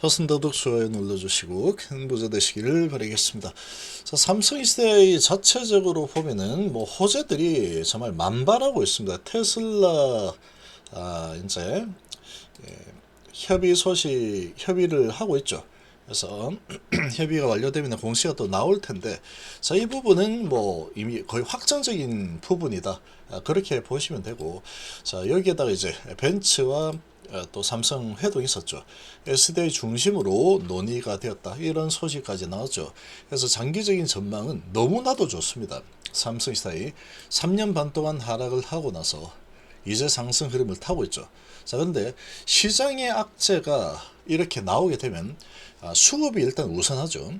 더더욱 좋아요 눌러주시고 큰 부자 되시기를 바라겠습니다. 자, 삼성시대의 자체적으로 보면은 뭐 호재들이 정말 만발하고 있습니다. 테슬라 이제 협의를 하고 있죠. 그래서 협의가 완료되면 공시가 또 나올 텐데, 자, 이 부분은 뭐 이미 거의 확정적인 부분이다. 그렇게 보시면 되고, 자, 여기에다가 이제 벤츠와 또 삼성 회동이 있었죠. SDI 중심으로 논의가 되었다. 이런 소식까지 나왔죠. 그래서 장기적인 전망은 너무나도 좋습니다. 삼성시사이 3년 반 동안 하락을 하고 나서 이제 상승 흐름을 타고 있죠. 자, 근데 시장의 악재가 이렇게 나오게 되면 수급이 일단 우선하죠.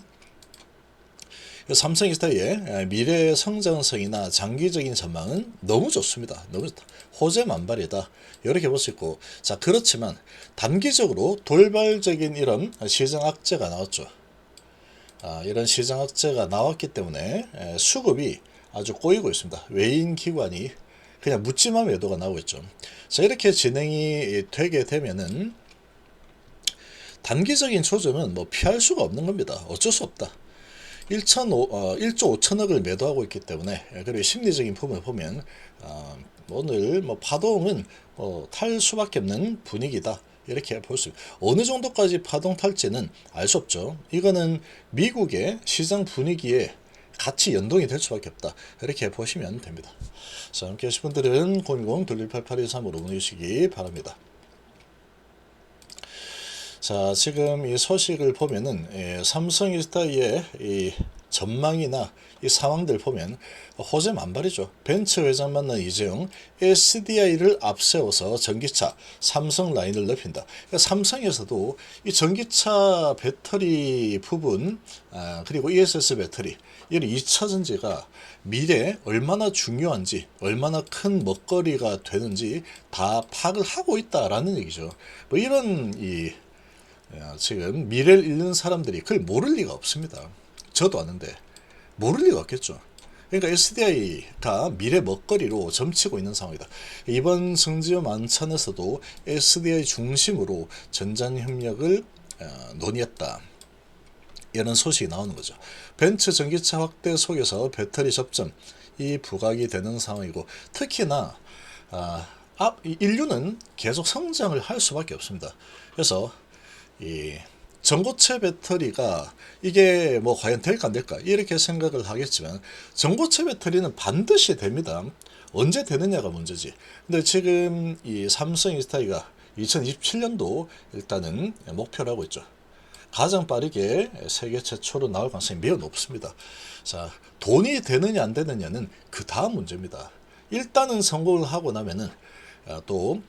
삼성이스타의 미래 성장성이나 장기적인 전망은 너무 좋습니다. 너무 좋다. 호재 만발이다. 이렇게 볼 수 있고, 자, 그렇지만 단기적으로 돌발적인 이런 시장 악재가 나왔죠. 이런 시장 악재가 나왔기 때문에 수급이 아주 꼬이고 있습니다. 외인 기관이 그냥 묻지마 매도가 나오고 있죠. 자, 이렇게 진행이 되게 되면은 단기적인 조정은 뭐 피할 수가 없는 겁니다. 어쩔 수 없다. 1조 5천억을 매도하고 있기 때문에, 그리고 심리적인 부분을 보면 오늘 뭐 파동은 탈 수밖에 없는 분위기다. 이렇게 볼 수 있고, 어느 정도까지 파동 탈지는 알 수 없죠. 이거는 미국의 시장 분위기에 같이 연동이 될 수밖에 없다. 이렇게 보시면 됩니다. 자, 함께 하실 분들은 010-2188-23으로 문의 주시기 바랍니다. 자, 지금 이 소식을 보면은 삼성일타의 이 전망이나 이 상황들 보면 호재 만발이죠. 벤츠 회장 만난 이재용, SDI를 앞세워서 전기차 삼성 라인을 넓힌다. 그러니까 삼성에서도 이 전기차 배터리 부분, 그리고 ESS 배터리, 이런 2차 전지가 미래에 얼마나 중요한지, 얼마나 큰 먹거리가 되는지 다 파악을 하고 있다라는 얘기죠. 뭐 이런 지금 미래를 읽는 사람들이 그걸 모를 리가 없습니다. 저도 아는데 모를 리가 없겠죠. 그러니까 SDI가 미래 먹거리로 점치고 있는 상황이다. 이번 성지어 만찬에서도 SDI 중심으로 전장협력을 논의했다. 이런 소식이 나오는 거죠. 벤츠 전기차 확대 속에서 배터리 접점이 부각이 되는 상황이고, 특히나 인류는 계속 성장을 할 수밖에 없습니다. 그래서 이 전고체 배터리가 이게 뭐 과연 될까 안 될까 이렇게 생각을 하겠지만, 전고체 배터리는 반드시 됩니다. 언제 되느냐가 문제지. 근데 지금 이 삼성 인스타이가 2027년도 일단은 목표를 하고 있죠. 가장 빠르게 세계 최초로 나올 가능성이 매우 높습니다. 자, 돈이 되느냐 안 되느냐는 그 다음 문제입니다. 일단은 성공을 하고 나면은 또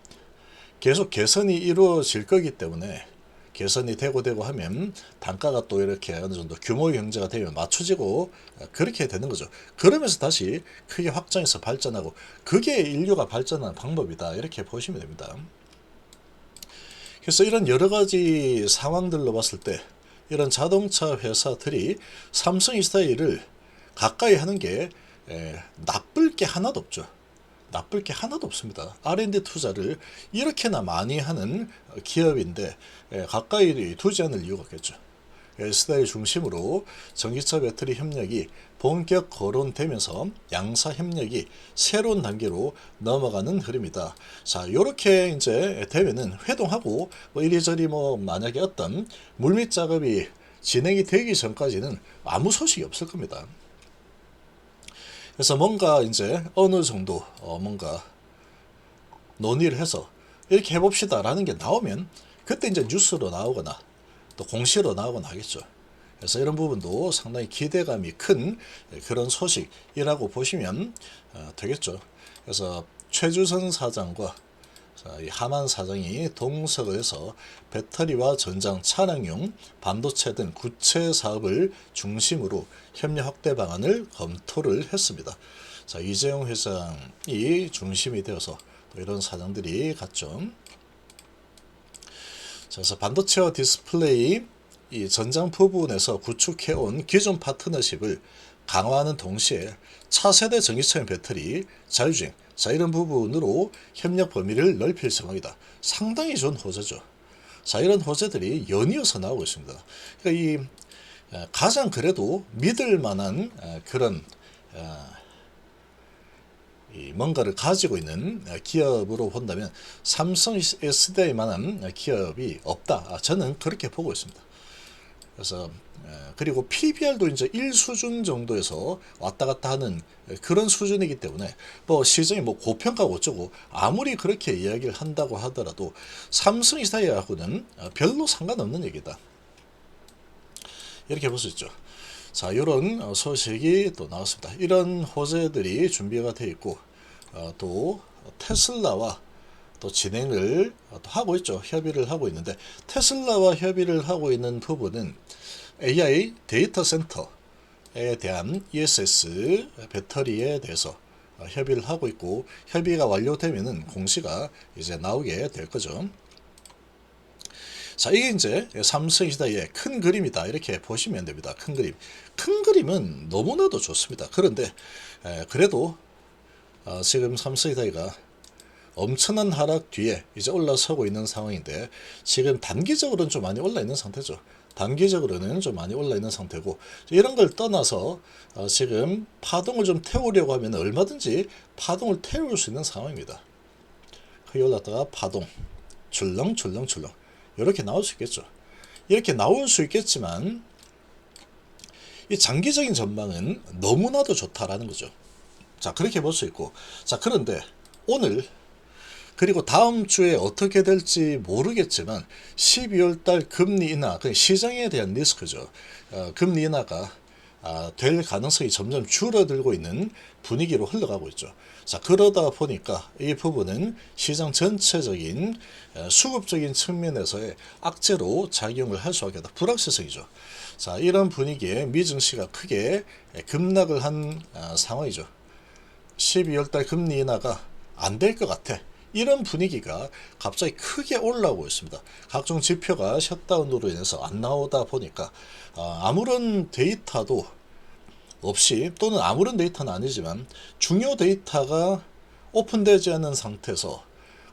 계속 개선이 이루어질 거기 때문에, 개선이 되고 하면 단가가 또 이렇게 어느 정도 규모의 경제가 되면 맞춰지고 그렇게 되는 거죠. 그러면서 다시 크게 확장해서 발전하고, 그게 인류가 발전하는 방법이다. 이렇게 보시면 됩니다. 그래서 이런 여러 가지 상황들로 봤을 때 이런 자동차 회사들이 삼성 이스타일을 가까이 하는 게 나쁠 게 하나도 없죠. 나쁠 게 하나도 없습니다. R&D 투자를 이렇게나 많이 하는 기업인데 가까이 두지 않을 이유가 없겠죠. SDI 중심으로 전기차 배터리 협력이 본격 거론되면서 양사 협력이 새로운 단계로 넘어가는 흐름이다. 자, 요렇게 이제 되면은 회동하고 뭐 이리저리 뭐 만약에 어떤 물밑 작업이 진행이 되기 전까지는 아무 소식이 없을 겁니다. 그래서 뭔가 이제 어느 정도 뭔가 논의를 해서 이렇게 해봅시다라는 게 나오면, 그때 이제 뉴스로 나오거나 또 공시로 나오거나 하겠죠. 그래서 이런 부분도 상당히 기대감이 큰 그런 소식이라고 보시면 되겠죠. 그래서 최주선 사장과 이 하만 사장이 동석을 해서 배터리와 전장, 차량용 반도체 등 구체 사업을 중심으로 협력 확대 방안을 검토를 했습니다. 자, 이재용 회장이 중심이 되어서 또 이런 사장들이 갔죠. 자, 그래서 반도체와 디스플레이 이 전장 부분에서 구축해온 기존 파트너십을 강화하는 동시에 차세대 전기차용 배터리, 자율주행, 자, 이런 부분으로 협력 범위를 넓힐 생각이다. 상당히 좋은 호재죠. 자, 이런 호재들이 연이어서 나오고 있습니다. 그러니까 이 가장 그래도 믿을 만한 그런 이 뭔가를 가지고 있는 기업으로 본다면 삼성 SDI만한 기업이 없다. 저는 그렇게 보고 있습니다. 그래서 그리고 PBR도 이제 1수준 정도에서 왔다 갔다 하는 그런 수준이기 때문에 뭐 시장이 뭐 고평가고 어쩌고 아무리 그렇게 이야기를 한다고 하더라도 삼성 SDI하고는 별로 상관없는 얘기다. 이렇게 볼 수 있죠. 자, 이런 소식이 또 나왔습니다. 이런 호재들이 준비가 되어 있고 또 테슬라와 또 진행을 또 하고 있죠. 협의를 하고 있는데 테슬라와 협의를 하고 있는 부분은 AI 데이터 센터에 대한 ESS 배터리에 대해서 협의를 하고 있고 협의가 완료되면은 공시가 이제 나오게 될 거죠. 자, 이게 이제 삼성 시대의 큰 그림이다 이렇게 보시면 됩니다. 큰 그림. 큰 그림은 너무나도 좋습니다. 그런데 그래도 지금 삼성 시대가 엄청난 하락 뒤에 이제 올라서고 있는 상황인데 지금 단기적으로는 좀 많이 올라 있는 상태죠. 단기적으로는 좀 많이 올라 있는 상태고 이런 걸 떠나서 지금 파동을 좀 태우려고 하면 얼마든지 파동을 태울 수 있는 상황입니다. 크게 올랐다가 파동 출렁출렁출렁 이렇게 나올 수 있겠죠. 이렇게 나올 수 있겠지만 이 장기적인 전망은 너무나도 좋다라는 거죠. 자, 그렇게 볼 수 있고 자, 그런데 오늘 그리고 다음 주에 어떻게 될지 모르겠지만 12월 달 금리 인하, 그 시장에 대한 리스크죠. 금리 인하가 될 가능성이 점점 줄어들고 있는 분위기로 흘러가고 있죠. 자, 그러다 보니까 이 부분은 시장 전체적인 수급적인 측면에서의 악재로 작용을 할 수밖에 없다. 불확실성이죠. 자, 이런 분위기에 미증시가 크게 급락을 한 상황이죠. 12월 달 금리 인하가 안 될 것 같아. 이런 분위기가 갑자기 크게 올라오고 있습니다. 각종 지표가 셧다운으로 인해서 안 나오다 보니까 아무런 데이터도 없이 또는 아무런 데이터는 아니지만 중요 데이터가 오픈되지 않은 상태에서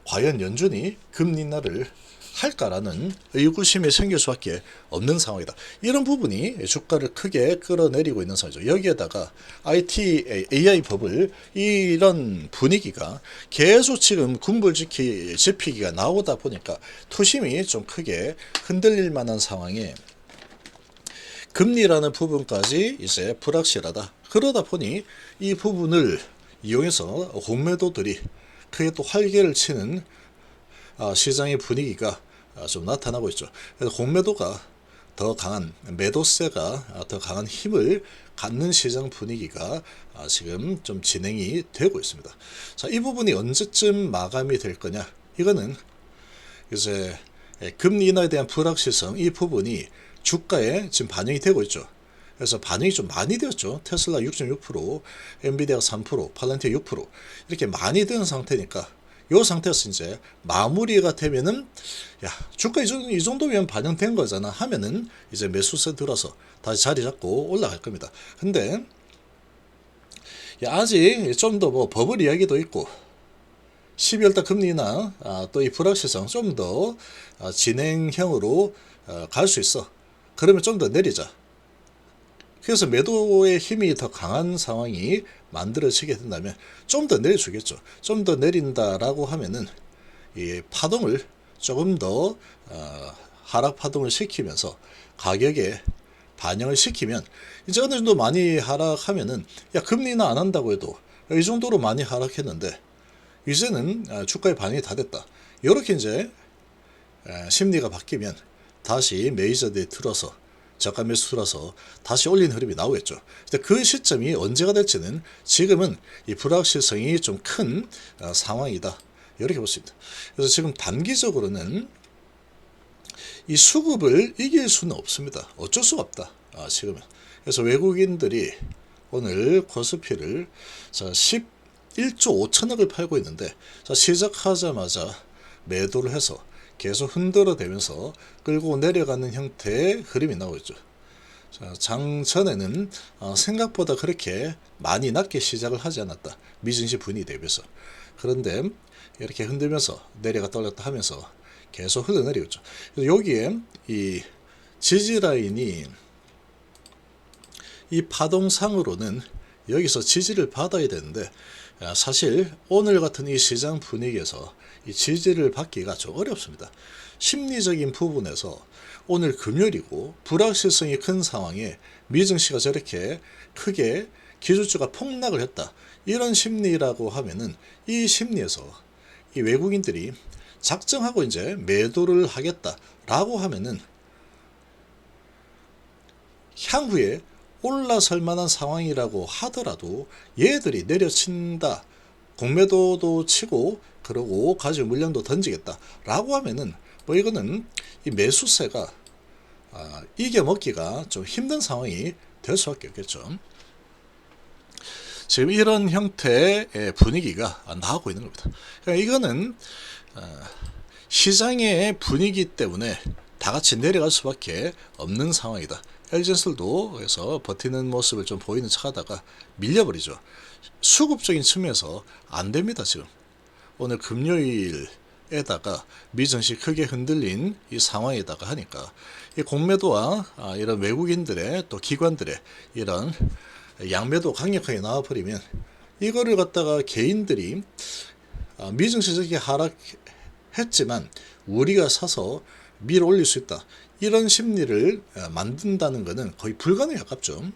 과연 연준이 금리 인하를 할까라는 의구심이 생길 수밖에 없는 상황이다. 이런 부분이 주가를 크게 끌어내리고 있는 상황이죠. 여기에다가 AI 버블 이런 분위기가 계속 지금 군불지피기가 나오다 보니까 투심이 좀 크게 흔들릴 만한 상황에 금리라는 부분까지 이제 불확실하다. 그러다 보니 이 부분을 이용해서 공매도들이 크게 또 활개를 치는 시장의 분위기가 좀 나타나고 있죠. 그래서 공매도가 더 강한 매도세가 더 강한 힘을 갖는 시장 분위기가 지금 좀 진행이 되고 있습니다. 자, 이 부분이 언제쯤 마감이 될 거냐? 이거는 이제 금리 인하에 대한 불확실성 이 부분이 주가에 지금 반영이 되고 있죠. 그래서 반영이 좀 많이 되었죠. 테슬라 6.6%, 엔비디아가 3%, 팔란티아 6% 이렇게 많이 된 상태니까 이 상태에서 이제 마무리가 되면은 야, 주가 이 정도면 반영된 거잖아 하면은 이제 매수세 들어서 다시 자리 잡고 올라갈 겁니다. 근데 아직 좀 더 뭐 버블 이야기도 있고 12월달 금리나 또 이 불확실성 좀 더 진행형으로 갈 수 있어. 그러면 좀 더 내리자. 그래서 매도의 힘이 더 강한 상황이 만들어지게 된다면 좀 더 내릴 수 있겠죠. 좀 더 내린다라고 하면은 이 파동을 조금 더 하락 파동을 시키면서 가격에 반영을 시키면 이제 어느 정도 많이 하락하면은 야, 금리나 안 한다고 해도 이 정도로 많이 하락했는데 이제는 주가의 반영이 다 됐다. 이렇게 이제 심리가 바뀌면 다시 메이저들이 들어서 저가 매수 들어서 다시 올린 흐름이 나오겠죠. 근데 그 시점이 언제가 될지는 지금은 이 불확실성이 좀 큰 상황이다. 이렇게 볼 수 있다. 그래서 지금 단기적으로는 이 수급을 이길 수는 없습니다. 어쩔 수가 없다. 지금은. 그래서 외국인들이 오늘 코스피를 11조 5천억을 팔고 있는데 시작하자마자 매도를 해서 계속 흔들어대면서 끌고 내려가는 형태의 흐름이 나오고 있죠. 장전에는 생각보다 그렇게 많이 낮게 시작을 하지 않았다. 미증시 분위기 대비해서. 그런데 이렇게 흔들면서 내려갔다 올랐다 하면서 계속 흘러내리고 있죠. 그래서 여기에 이 지지 라인이 이 파동상으로는 여기서 지지를 받아야 되는데 사실 오늘 같은 이 시장 분위기에서 이 지지를 받기가 좀 어렵습니다. 심리적인 부분에서 오늘 금요일이고 불확실성이 큰 상황에 미증시가 저렇게 크게 기술주가 폭락을 했다. 이런 심리라고 하면은 이 심리에서 이 외국인들이 작정하고 이제 매도를 하겠다라고 하면은 향후에 올라설 만한 상황이라고 하더라도 얘들이 내려친다. 공매도도 치고 그러고 가지고 물량도 던지겠다 라고 하면은 뭐 이거는 이 매수세가 이겨먹기가 좀 힘든 상황이 될 수밖에 없겠죠. 지금 이런 형태의 분위기가 나오고 있는 겁니다. 그러니까 이거는 시장의 분위기 때문에 다 같이 내려갈 수밖에 없는 상황이다. LG엔솔도 그래서 버티는 모습을 좀 보이는 척하다가 밀려버리죠. 수급적인 측면에서 안 됩니다. 지금 오늘 금요일에다가 미증시 크게 흔들린 이 상황에다가 하니까 이 공매도와 이런 외국인들의 또 기관들의 이런 양매도 강력하게 나와버리면 이거를 갖다가 개인들이 미증시 저렇게 하락했지만 우리가 사서 밀어 올릴 수 있다. 이런 심리를 만든다는 것은 거의 불가능에 가깝죠.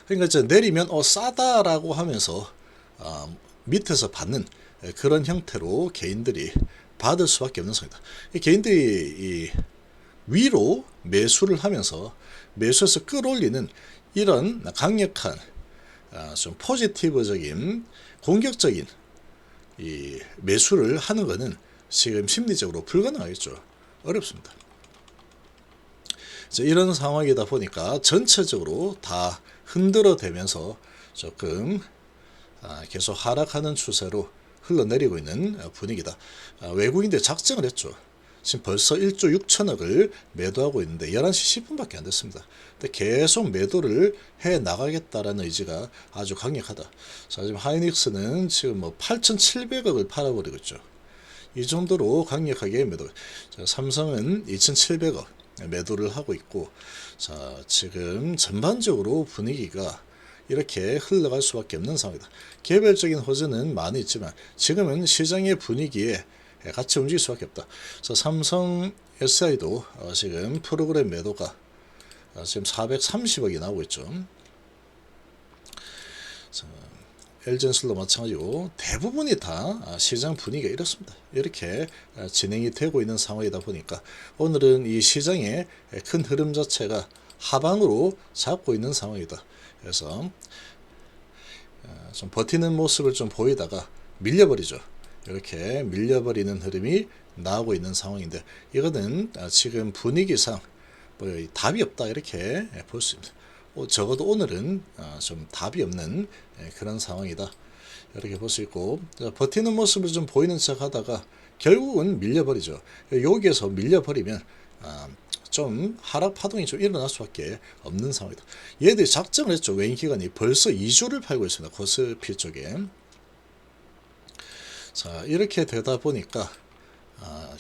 그러니까 이제 내리면 싸다라고 하면서 밑에서 받는 그런 형태로 개인들이 받을 수밖에 없는 상황이다. 이 개인들이 위로 매수를 하면서 매수해서 끌어올리는 이런 강력한 좀 포지티브적인 공격적인 이 매수를 하는 것은 지금 심리적으로 불가능하겠죠. 어렵습니다. 이런 상황이다 보니까 전체적으로 다 흔들어대면서 조금 계속 하락하는 추세로 흘러내리고 있는 분위기다. 외국인들 작정을 했죠. 지금 벌써 1조 6천억을 매도하고 있는데 11시 10분밖에 안 됐습니다. 근데 계속 매도를 해 나가겠다라는 의지가 아주 강력하다. 자, 지금 하이닉스는 지금 뭐 8,700억을 팔아버리고 있죠. 이 정도로 강력하게 매도. 자, 삼성은 2,700억 매도를 하고 있고, 자, 지금 전반적으로 분위기가 이렇게 흘러갈 수밖에 없는 상황이다. 개별적인 호재는 많이 있지만 지금은 시장의 분위기에 같이 움직일 수밖에 없다. 그래서 삼성 SI도 지금 프로그램 매도가 지금 430억이 나오고 있죠. 자, LG엔솔도 마찬가지고 대부분이 다 시장 분위기가 이렇습니다. 이렇게 진행이 되고 있는 상황이다 보니까 오늘은 이 시장의 큰 흐름 자체가 하방으로 잡고 있는 상황이다. 그래서 좀 버티는 모습을 좀 보이다가 밀려버리죠. 이렇게 밀려버리는 흐름이 나오고 있는 상황인데 이거는 지금 분위기상 뭐 답이 없다 이렇게 볼 수 있습니다. 적어도 오늘은 좀 답이 없는 그런 상황이다 이렇게 볼 수 있고, 버티는 모습을 좀 보이는 척 하다가 결국은 밀려버리죠. 여기에서 밀려버리면 좀 하락 파동이 좀 일어날 수밖에 없는 상황이다. 얘들이 작정을 했죠. 외인 기관이 벌써 2조를 팔고 있습니다. 코스피 쪽에. 자, 이렇게 되다 보니까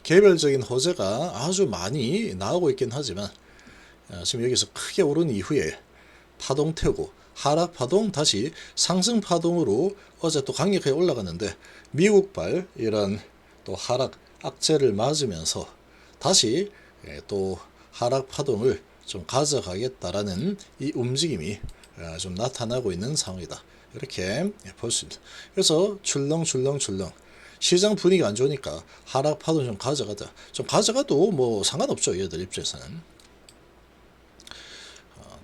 개별적인 호재가 아주 많이 나오고 있긴 하지만 지금 여기서 크게 오른 이후에 파동 태우고 하락 파동 다시 상승 파동으로 어제 또 강력하게 올라갔는데 미국발 이런 또 하락 악재를 맞으면서 다시 또 하락 파동을 좀 가져가겠다라는 이 움직임이 좀 나타나고 있는 상황이다. 이렇게 볼 수 있습니다. 그래서 출렁 시장 분위기가 안 좋으니까 하락 파동 좀 가져가자. 좀 가져가도 뭐 상관없죠. 얘들 입장에서는.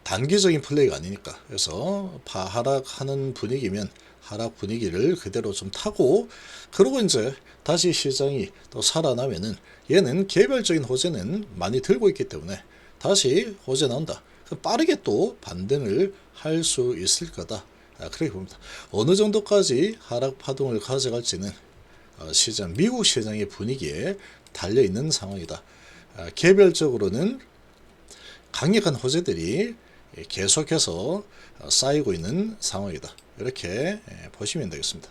단기적인 플레이가 아니니까. 그래서 하락하는 분위기면 하락 분위기를 그대로 좀 타고 그러고 이제 다시 시장이 또 살아나면은 얘는 개별적인 호재는 많이 들고 있기 때문에 다시 호재 나온다. 빠르게 또 반등을 할 수 있을 거다. 그렇게 봅니다. 어느 정도까지 하락 파동을 가져갈지는 미국 시장의 분위기에 달려있는 상황이다. 개별적으로는 강력한 호재들이 계속해서 쌓이고 있는 상황이다. 이렇게 보시면 되겠습니다.